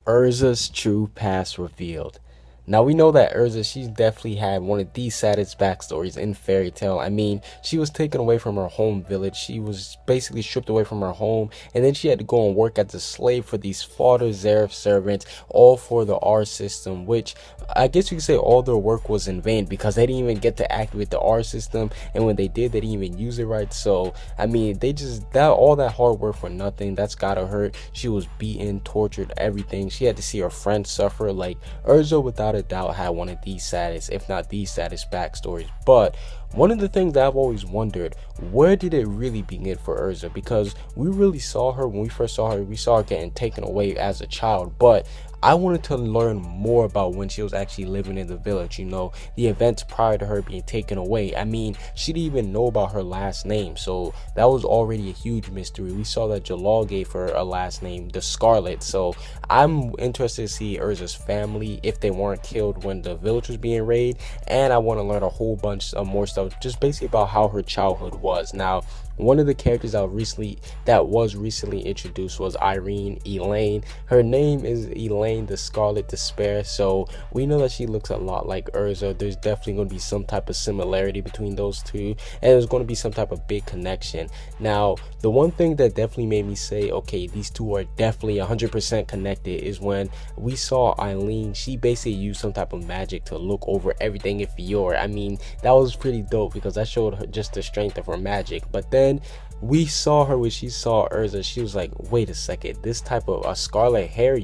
Erza's true past revealed. Now we know that Erza, she's definitely had one of the saddest backstories in fairy tale. I mean, she was taken away from her home village. She was basically stripped away from her home, and then she had to go and work as a slave for these Father Zareth servants, all for the R system, which I guess you could say all their work was in vain because they didn't even get to activate the R system, and when they did, they didn't even use it right. So I mean, they just that all that hard work for nothing. That's gotta hurt. She was beaten, tortured, everything. She had to see her friends suffer. Like, Erza, without a doubt, had one of the saddest, if not the saddest, backstories. But one of the things that I've always wondered, where did it really begin for Erza? Because we really saw her when we first saw her, we saw her getting taken away as a child, but I wanted to learn more about when she was actually living in the village, you know, the events prior to her being taken away. I mean, she didn't even know about her last name, so that was already a huge mystery. We saw that Jalal gave her a last name, the Scarlet, so I'm interested to see Erza's family, if they weren't killed when the village was being raided, and I want to learn a whole bunch of more stuff, just basically about how her childhood was. Now, one of the characters that was recently introduced was Irene Elaine. Her name is Elaine the Scarlet Despair, so we know that she looks a lot like Erza. There's definitely going to be some type of similarity between those two, and there's going to be some type of big connection. Now, the one thing that definitely made me say, okay, these two are definitely 100% connected, is when we saw Eileen. She basically used some type of magic to look over everything in Fior. I mean, that was pretty dope because that showed her just the strength of her magic. But then we saw her when she saw Erza, she was like, wait a second, this type of scarlet hair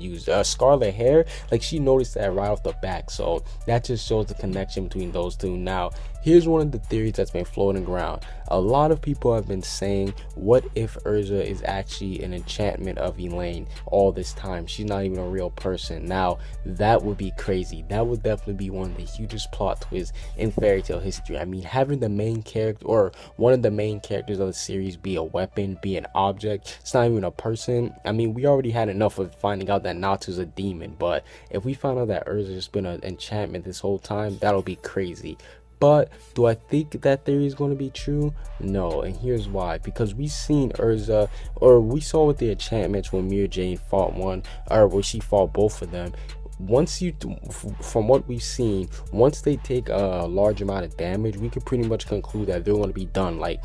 scarlet hair, like she noticed that right off the back. So that just shows the connection between those two. Now, here's one of the theories that's been floating around. A lot of people have been saying, what if Erza is actually an enchantment of Elaine all this time? She's not even a real person. Now, that would be crazy. That would definitely be one of the hugest plot twists in fairy tale history. I mean, having the main character, or one of the main characters of the series, be a weapon, be an object, it's not even a person. I mean, we already had enough of finding out that Natsu's a demon, but if we found out that Erza's just been an enchantment this whole time, that'll be crazy. But do I think that theory is going to be true? No, and here's why. Because we seen Erza, or we saw with the enchantments when Mira Jane fought one, or when she fought both of them. From what we've seen, once they take a large amount of damage, we could pretty much conclude that they're going to be done. Like,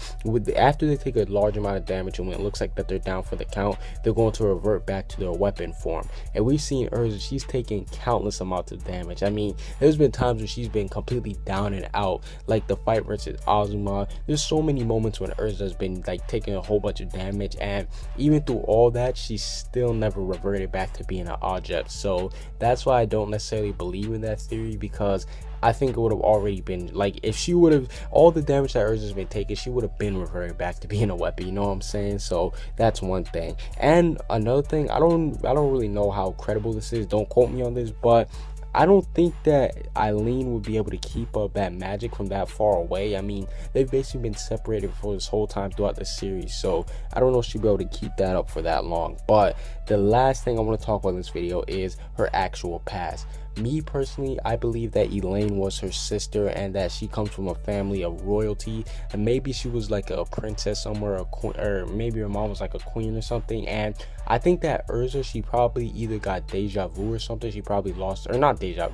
after they take a large amount of damage and when it looks like that they're down for the count, they're going to revert back to their weapon form. And we've seen Erza, she's taking countless amounts of damage. I mean, there's been times when she's been completely down and out, like the fight versus Azuma. There's so many moments when Erza's been like taking a whole bunch of damage, and even through all that, she's still never reverted back to being an object. So that's why I don't necessarily believe in that theory, because I think it would have already been, like, if she would have, all the damage that Erza's been taking, she would have been reverted back to being a weapon, you know what I'm saying? So that's one thing. And another thing, I don't really know how credible this is, don't quote me on this, but I don't think that Eileen would be able to keep up that magic from that far away. I mean, they've basically been separated for this whole time throughout the series, so I don't know if she'll be able to keep that up for that long. But the last thing I want to talk about in this video is her actual past. Me personally, I believe that Elaine was her sister, and that she comes from a family of royalty, and maybe she was like a princess somewhere, a queen, or maybe her mom was like a queen or something. And I think that Erza, she probably either got deja vu or something. She probably lost, or not deja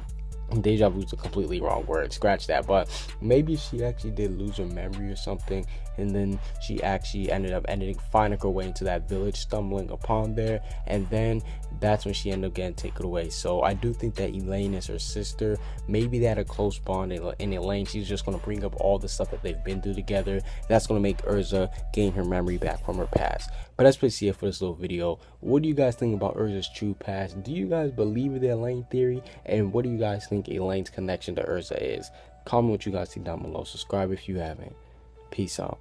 vu is a completely wrong word, scratch that, but maybe she actually did lose her memory or something, and then she actually ended up finding her way into that village, stumbling upon there, and then that's when she ended up getting taken away. So I do think that Elaine is her sister. Maybe they had a close bond, and Elaine, she's just going to bring up all the stuff that they've been through together. That's going to make Erza gain her memory back from her past. But that's basically it for this little video. What do you guys think about Erza's true past? Do you guys believe in the Elaine theory? And what do you guys think Elaine's connection to Erza is? Comment what you guys think down below. Subscribe if you haven't. Peace out.